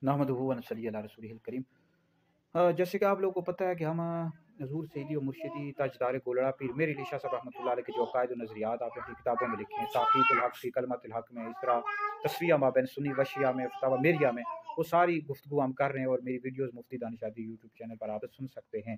नहमदुहु व नसल्ली अला रसूलिहिल करीम। जैसे कि आप लोगों को पता है कि हम हज़ूर सैयदी व मुर्शिदी ताजदार गोलड़ा पीर मेर अली शाह साहब रहमतुल्लाह अलैह के जो अक़ायद व नज़रियात आपने अपनी किताबों में लिखे हैं, तहक़ीक़ुल हक़ फ़ी कलमतिल हक़ में, इस तरह तस्फ़िया मा बैन सुन्नी व शिया में, फ़तावा मिरिया में, वो सारी गुफ्तगू हम कर रहे हैं और मेरी वीडियोज़ मुफ्ती दानिश यूट्यूब चैनल पर आप सुन सकते हैं।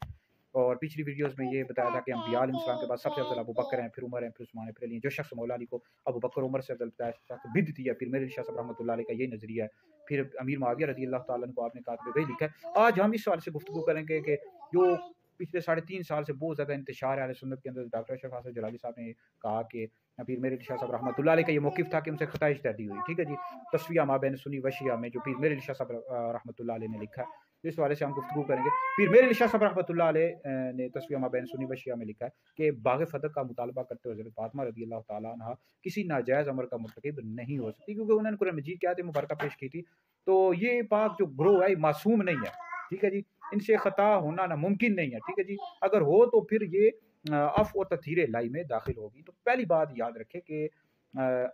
और पिछली वीडियोज़ में ये बताया था कि अंबिया अलैहिस्सलाम के बाद सबसे अफ़ज़ल अबू बकर हैं, फिर उमर हैं, फिर उस्मान हैं, फिर अली हैं। जो शख़्स मौला अली को अबू बकर उमर से अफ़ज़ल बताया बिदअती है, फिर मेरे शाह साहब रहमतुल्लाह अलैह का यही नज़रिया है। फिर अमीर मुआविया रज़ी अल्लाह तआला अन्हु को आपने कहा वही लिखा है। आज हम इस सवाल से गुफ्तगू करेंगे कि जो पिछले 3.5 साल से बहुत ज़्यादा इंतशार है अहले सुन्नत के अंदर, डॉक्टर अशरफ हासन जलाली साहब ने कहा कि पीर मेरे शाह साहब रहमतुल्लाह अलैह का ये मौक़िफ़ था कि उनसे ख़ता इज्तिहादी हुई। ठीक है जी, तस्फ़िया मा बैन सुन्नी व शिया में जो पीर मेरे शाह साहब रहमतुल्लाह अलैह ने लिखा है, इस वाले से हम गुफ्तगू करेंगे। पीर मेरे शाह साहब रहमतुल्लाह अलैह ने तस्फ़िया मा बैन सुन्नी व शिया में लिखा है कि बाग़ फ़दक़ का मुतालबा करते हुए हज़रत फ़ातिमा रज़ी अल्लाह तआला अन्हा किसी नाजायज़ अमर का मुर्तकिब नहीं हो सकती, क्योंकि उन्होंने कुरान मजीद की आयत मुबारका पेश की थी। तो ये पाक जो ग्रोह है ये मासूम नहीं है। ठीक है जी, इनसे ख़ता होना नामुमकिन नहीं है। ठीक है जी, अगर हो तो फिर ये अफ़ और तथहीर लाई में दाखिल होगी। तो पहली बात याद रखें कि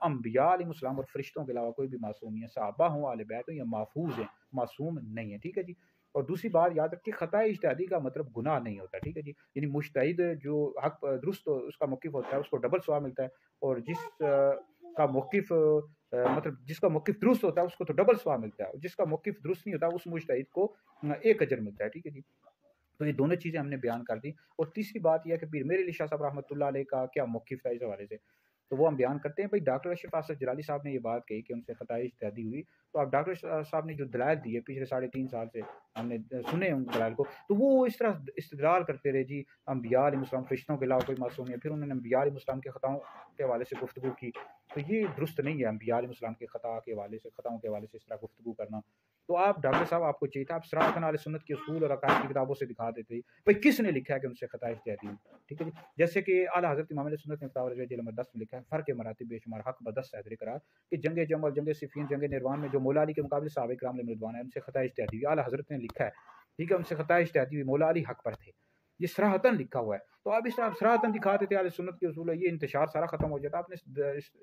अंबिया अलैहिस्सलाम और फरिश्तों के अलावा कोई भी मासूम नहीं है। सहाबा हों, आले बैत हों, ये महफूज हैं, मासूम नहीं है। ठीक है जी। और दूसरी बात याद रखिए, ख़ता इज्तिहादी का मतलब गुनाह नहीं होता। ठीक है जी, यानी मुज्तहिद जो हक़ दुरुस्त उसका मौक़िफ़ होता है उसको डबल सवाब मिलता है, और का मौक़िफ़ मतलब जिसका मौक़िफ़ दुरुस्त होता है उसको तो डबल सवाब मिलता है, जिसका मौक़िफ़ दुरुस्त नहीं होता उस मुज्तहिद को एक अजर मिलता है। ठीक है जी। तो ये दोनों चीज़ें हमने बयान कर दी। और तीसरी बात ये है कि पीर मेरे अली शाह साहब रहमतुल्लाह अलैह का क्या मौक़िफ़ था इस हवाले से, तो वो हम बयान करते हैं। भाई डॉक्टर अशरफ आसफ़ जलाली साहब ने ये बात कही कि उनसे ख़ता इज्तिहादी हुई, तो अब डॉक्टर साहब ने जो दलाइल दिए पिछले 3.5 साल से हमने सुने उन दलाइल को, तो वो इस तरह इस्तिदलाल करते रहे जी अंबिया अलैहिस्सलाम फरिश्तों के अलावा कोई मासूम नहीं है। फिर उन्होंने अंबिया अलैहिस्सलाम के ख़ताओं के हवाले से गुफ्तगू की, तो ये दुरुस्त नहीं है अंबिया अलैहिस्सलाम के ख़ताओं के हवाले से इस तरह गुफ्तगू करना। तो आप डॉक्टर साहब आपको चाहिए था आप सराहतन अहले सुन्नत के उसूल और अक़ायद की किताबों से दिखा देते भाई किसने लिखा है कि उनसे ख़ता इज्तिहादी हुई। ठीक है जी, जैसे कि आला हज़रत इमाम अहले सुन्नत ने फ़तावा रज़विय्यत नंबर 10 में लिखा है, फ़र्क़ मरातिब बेशुमार हक़ ब10 सैदरी करार कि जंग जमल, जंग सिफ़ीन, जंग निरवान में जो मौला अली के मुकाबले सहाबा किराम रिज़वान है उनसे ख़ता इज्तिहादी हुई। आला हज़रत ने लिखा है, ठीक है, उनसे ख़ता इज्तिहादी हुई, मौला अली हक़ पर थे। ये सराहतन लिखा हुआ है। तो आप इस तरह सराहतन दिखा देते अहले सुन्नत के उसूल है, ये इंतशार सारा ख़त्म हो जाता। आपने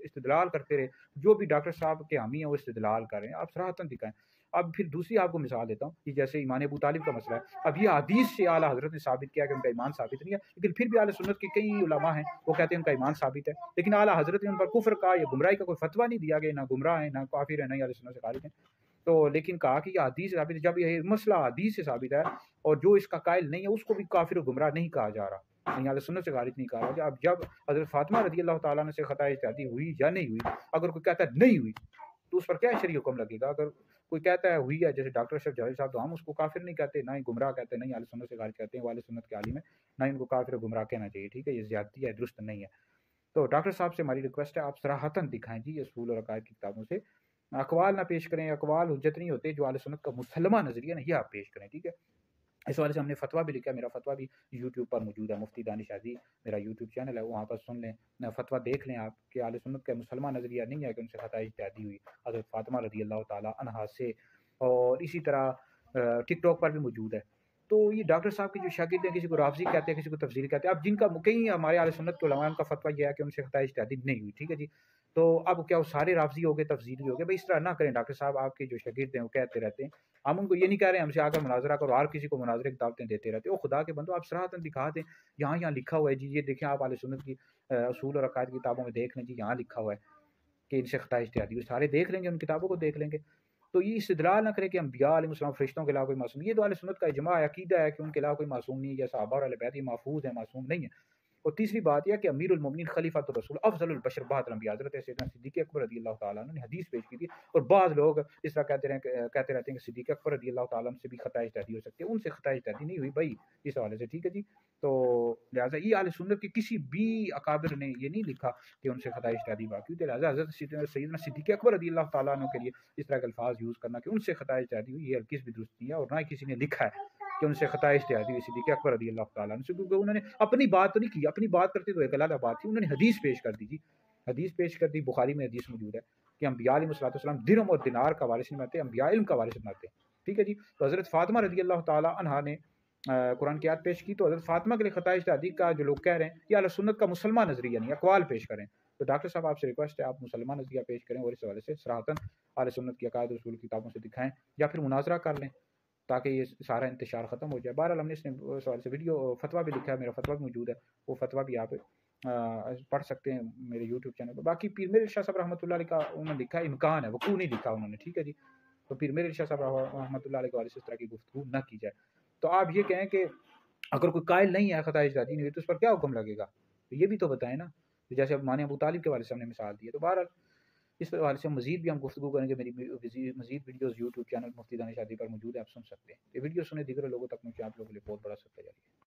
इस्तिदलाल करते रहे, जो भी डॉक्टर साहब के हामी हैं वो इस्तिदलाल कर रहे हैं, आप सराहतन दिखाएँ। अब फिर दूसरी आपको मिसाल देता हूँ कि जैसे ईमान अबू तालिब का मसला है। अब ये हदीस से आला हज़रत ने साबित किया कि उनका ईमान साबित नहीं है, लेकिन फिर भी अहले सुन्नत के कई उलमा हैं, वो कहते हैं उनका ईमान साबित है। लेकिन आला हज़रत ने उन पर कुफ़्र का या गुमराही का कोई फ़तवा नहीं दिया कि ना गुमराह है, ना काफ़िर है, ना ही अहले सुन्नत से खारिज हैं। तो लेकिन कहा कि ये हदीस से साबित है, जब ये मसला हदीस से साबित है और जो इसका कायल नहीं है उसको भी काफ़िर और गुमराह नहीं कहा जा रहा, नहीं अहले सुन्नत से खारिज नहीं कहा रहा। अब जब हज़रत फ़ातिमा रज़ी अल्लाह तआला अन्हा से ख़ता इज्तिहादी हुई या नहीं हुई, अगर कोई कहता है नहीं हुई, तो उस पर क्या शरई हुक्म लगेगा? अगर कोई कहता है हुई है, जैसे डॉक्टर अशरफ जलाली साहब, तो हम उसको काफ़िर नहीं कहते, ना ही गुमराह कहते, नहीं अहले सुन्नत से खारिज कहते हैं, वो अहले सुन्नत के आलिम है, ना ही उनको काफ़िर और गुमराह कहना चाहिए। ठीक है, ये ज़्यादती है, दुरुस्त नहीं है। तो डॉक्टर साहब से हमारी रिक्वेस्ट है आप सराहतन दिखाएँ जी उसूल और अक़ायद की किताबों से, अक़वाल ना पेश करें, अक़वाल हुज्जत नहीं होते, जो अहले सुन्नत का मुसल्लमा नज़रिया है ये आप पेश करें। ठीक है? इस वाले से हमने फ़तवा भी लिखा है, मेरा फ़तवा भी यूट्यूब पर मौजूद है, मुफ्ती दानिश आज़ी मेरा यूट्यूब चैनल है, वहाँ पर सुन लें, फ़तवा देख लें आप कि अहले सुन्नत का मुसलमान नज़रिया नहीं है कि उनसे ख़ता इज्तिहादी हुई हज़रत फ़ातिमा रज़ी अल्लाह तआला अन्हा से। और इसी तरह टिकटॉक पर भी मौजूद है। तो ये डॉक्टर साहब के जो शागिर्द हैं, किसी को राफ़ज़ी कहते हैं, किसी को तफ़ज़ीरी कहते हैं। अब जिनका कई हमारे अहले सुन्नत के उलमा उनका फ़तवा ये है कि उनसे ख़ता इज्तिहादी नहीं हुई। ठीक है जी? तो अब क्या वो सारे राफ़ज़ी हो गए, तफ़ज़ीरी हो गए? भाई इस तरह ना करें डॉक्टर साहब, आपके जो शागिर्द हैं वो कहते रहते हैं। हम उनको ये नहीं कह रहे हैं हमसे आकर मुनाज़रा करो, हर किसी को मुनाज़रे की दावतें देते रहते हो। खुदा के बंदो आप सराहतन दिखा दें, यहाँ लिखा हुआ है जी, ये देखें आप अहले सुन्नत की उसूल और अक़ायद की किताबों में देख लें जी, यहाँ लिखा हुआ है कि इनसे ख़ता इज्तिहादी हुई। सारे देख लेंगे, उन किताबों को देख लेंगे। तो ये इस्तिदलाल ना करें कि अंबिया अलैहिस्सलाम फरिश्तों के अलावा कोई मासूम नहीं। ये तो अहले सुन्नत का इजमा है, अक़ीदा है कि उनके अलावा कोई मासूम नहीं है, या सहाबा और अहले बैत ये महफूज़ है, मासूम नहीं है। और तीसरी बात यह है कि अमीरुल मोमिनीन खलीफतुर रसूल अफ़ज़लुल बशर बअदल अंबिया हज़रत सैयदना सिद्दीक़ अकबर रज़ी अल्लाह तआला अन्हु ने हदीस पेश की थी। और बाज़ लोग इस तरह कहते रहते हैं कि सिद्दीक़ अकबर रज़ी अल्लाह तआला अन्हु से भी ख़ता इज्तिहादी हो सकती है, उनसे ख़ता इज्तिहादी नहीं हुई भई, इस हवाले से। ठीक है जी? तो लिहाज़ा ये अहले सुन्नत के किसी भी अकाबिर ने ये नहीं लिखा कि उनसे ख़ता इज्तिहादी वाक़ई थी। लिहाज़ा हज़रत सैयदना सिद्दीक़ अकबर रज़ी अल्लाह तआला अन्हु के लिए इस तरह के अल्फ़ाज़ यूज़ करना कि उनसे ख़ता इज्तिहादी हुई, ये हरगिज़ भी दुरुस्त नहीं है, और ना ही किसी ने लिखा है कि उनसे ख़ता इज्तिहादी हुई सिद्दीक़ अकबर रज़ी अल्लाह तआला अन्हु से, क्योंकि उन्होंने अपनी बात तो नहीं की, अपनी बात करते तो एक अलग बात थी, उन्होंने हदीस पेश कर दी जी। हदीस पेश कर दी, बुखारी में हदीस मौजूद है कि अंबिया अलैहिस्सलाम दिरहम और दिनार का वारिस नहीं बनाते, अंबिया इल्म का वारिस बनाते हैं। ठीक है जी? तो हज़रत फ़ातिमा रज़ी अल्लाह तआला अन्हा ने कुरान की आयत पेश की, तो हज़रत फ़ातिमा के लिए ख़ता इज्तिहादी का जो लोग कह रहे हैं, ये अहले सुन्नत का मुसलमान नज़रिया नहीं है, अक़वाल पेश करें। तो डॉक्टर साहब आपसे रिक्वेस्ट है, आप मुसलमान नज़रिया पेश करें और इस हवाले से सराहतन अहले सुन्नत की अकायद रसूल किताबों से दिखाएँ या फिर मुनाज़रा कर लें, ताकि ये सारा इंतशार ख़त्म हो जाए। बहरहाल हमने इसने उस हवाले से वीडियो फ़तवा भी लिखा है, मेरा फ़तवा भी मौजूद है, वो फ़तवा भी आप पढ़ सकते हैं मेरे यूट्यूब चैनल पर। बाकी पीर मेहर शाह साहब रहमतुल्लाह अलैह का उन्होंने लिखा है, इम्कान है, वक़ूअ नहीं लिखा उन्होंने, ठीक है जी। तो पीर मेहर शाह साहब रहमतुल्लाह अलैह के हवाले से इस तरह की गुफ्तगू ना की जाए। तो आप ये कहें कि अगर कोई कायल नहीं है, ख़ता इजदादी नहीं है, तो उस पर क्या हुक्म लगेगा? तो ये भी तो बताएँ ना। तो जैसे अब माने अबू तालिब के हवाले से हमने मिसाल दी है। तो बहरहाल इस हवाले से मज़ीद भी हम गुफ्तगू करेंगे। मेरी मज़ीद वीडियोज़ यूट्यूब चैनल मुफ्ती दानिश शादी पर मौजूद है, आप सुन सकते हैं। ये वीडियो सुने, दीगर लोगों तक पहुँचे, आप लोगों के लिए बहुत बड़ा शुक्रिया।